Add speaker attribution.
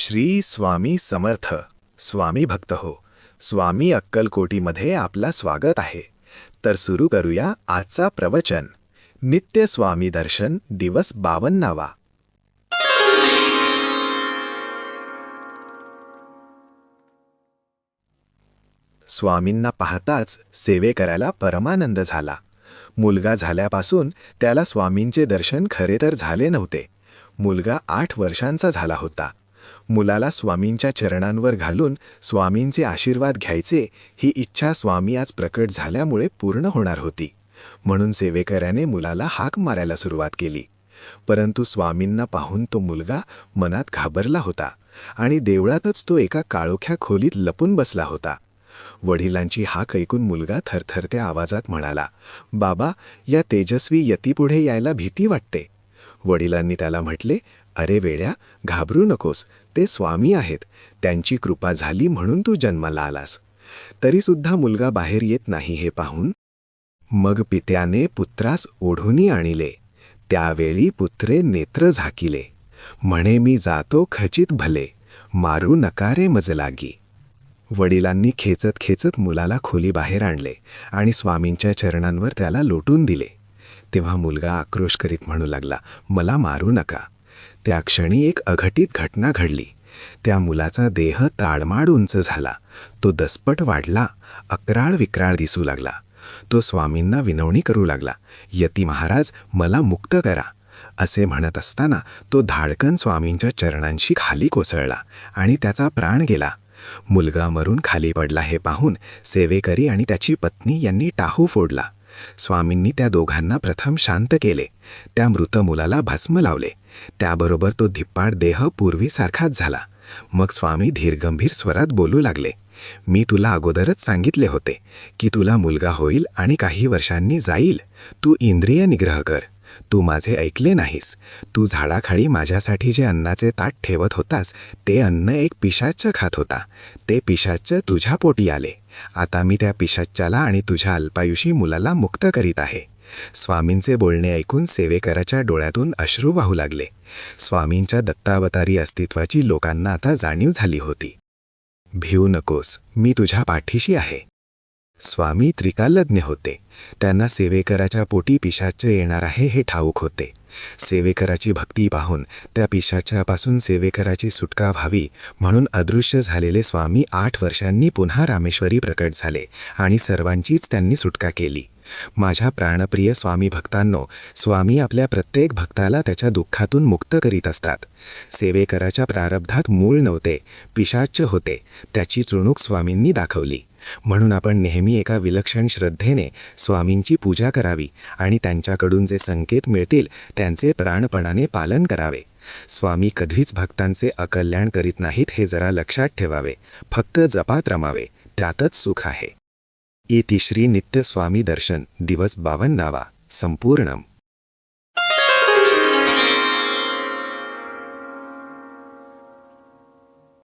Speaker 1: श्री स्वामी समर्थ. स्वामी भक्त हो. स्वामी अक्कलकोटीमध्ये आपला स्वागत आहे. तर सुरू करूया आजचा प्रवचन. नित्य स्वामी दर्शन दिवस 52वा. स्वामींना पाहताच सेवेकराला परमानंद झाला. मुलगा झाल्यापासून त्याला स्वामींचे दर्शन खरे तर झाले नव्हते. मुलगा 8 वर्षांचा झाला होता. मुलाला स्वामींच्या चरणांवर घालून स्वामींचे आशीर्वाद घ्यायचे ही इच्छा स्वामी आज प्रकट झाल्यामुळे पूर्ण होणार होती. म्हणून सेवेकराने मुलाला हाक मारायला सुरुवात केली. परंतु स्वामींना पाहून तो मुलगा मनात घाबरला होता आणि देवळातच तो एका काळोख्या खोलीत लपून बसला होता. वडिलांची हाक ऐकून मुलगा थरथरत्या आवाजात म्हणाला, "बाबा, या तेजस्वी यतीपुढे यायला भीती वाटते." वडिलांनी त्याला म्हटले, "अरे वेड्या, घाबरू नकोस. ते स्वामी आहेत. त्यांची कृपा झाली म्हणून तू जन्माला आलास." तरीसुद्धा मुलगा बाहेर येत नाही हे पाहून मग पित्याने पुत्रास ओढूनी आणिले. त्यावेळी पुत्रे नेत्र झाकिले. म्हणे, "मी जातो खचित भले, मारू नकारे मज लागी." वडिलांनी खेचत खेचत मुलाला खोली बाहेर आणले आणि स्वामींच्या चरणांवर त्याला लोटून दिले. तेव्हा मुलगा आक्रोश करीत म्हणू लागला, "मला मारू नका." त्या क्षणी एक अघटित घटना घडली. त्या मुलाचा देह ताडमाड उंच झाला. तो दसपट वाढला, अक्राळ विक्राळ दिसू लागला. तो स्वामींना विनवणी करू लागला, "यती महाराज, मला मुक्त करा." असे म्हणत असताना तो धाडकन स्वामींच्या चरणांशी खाली कोसळला आणि त्याचा प्राण गेला. मुलगा मरून खाली पडला हे पाहून सेवेकरी आणि त्याची पत्नी यांनी टाहू फोडला. स्वामींनी त्या दोघांना प्रथम शांत केले. त्या मृत मुलाला भस्म लावले. त्याबरोबर तो धिप्पाड देह पूर्वीसारखाच झाला. मग स्वामी धीरगंभीर स्वरात बोलू लागले, "मी तुला अगोदरच सांगितले होते की तुला मुलगा होईल आणि काही वर्षांनी जाईल. तू इंद्रिय निग्रह कर. तू माझे ऐकले नाहीस. तू झाडाखाली माझ्यासाठी जे अन्नाचे ताट ठेवत होतास ते अन्न एक पिशाच्च खात होता. ते पिशाच्च तुझ्या पोटी आले. आता मी त्या पिशाच्चाला आणि तुझ्या अल्पायुषी मुलाला मुक्त करीत आहे." स्वामींचे बोलणे ऐकून सेवेकराच्या डोळ्यातून अश्रू वाहू लागले. स्वामींच्या दत्तावतारी अस्तित्वाची लोकांना आता जाणीव झाली होती. "भिऊ नकोस, मी तुझ्या पाठीशी आहे." स्वामी त्रिकालज्ञ होते. त्यांना सेवेकराच्या पोटी पिशाच्च येणार आहे हे ठाऊक होते. सेवेकराची भक्ती पाहून त्या पिशाच्यापासून सेवेकराची सुटका व्हावी म्हणून अदृश्य झालेले स्वामी 8 वर्षांनी पुन्हा रामेश्वरी प्रकट झाले आणि सर्वांचीच त्यांनी सुटका केली. माझ्या प्राणप्रिय स्वामी भक्तांनो, स्वामी आपल्या प्रत्येक भक्ताला त्याच्या दुःखातून मुक्त करीत असतात. सेवेकराच्या प्रारब्धात मूळ नव्हते, पिशाच्च होते. त्याची चुणूक स्वामींनी दाखवली. म्हणून आपण नेहमी एका विलक्षण श्रद्धेने स्वामींची पूजा करावी आणि त्यांच्याकडून जे संकेत मिळतील त्यांचे प्राणपणाने पालन करावे. स्वामी कधीच भक्तांचे अकल्याण करीत नाहीत हे जरा लक्षात ठेवावे. फक्त जपात रमावे, त्यातच सुख आहे. इति श्री नित्य स्वामी दर्शन दिवस 52वा संपूर्णम.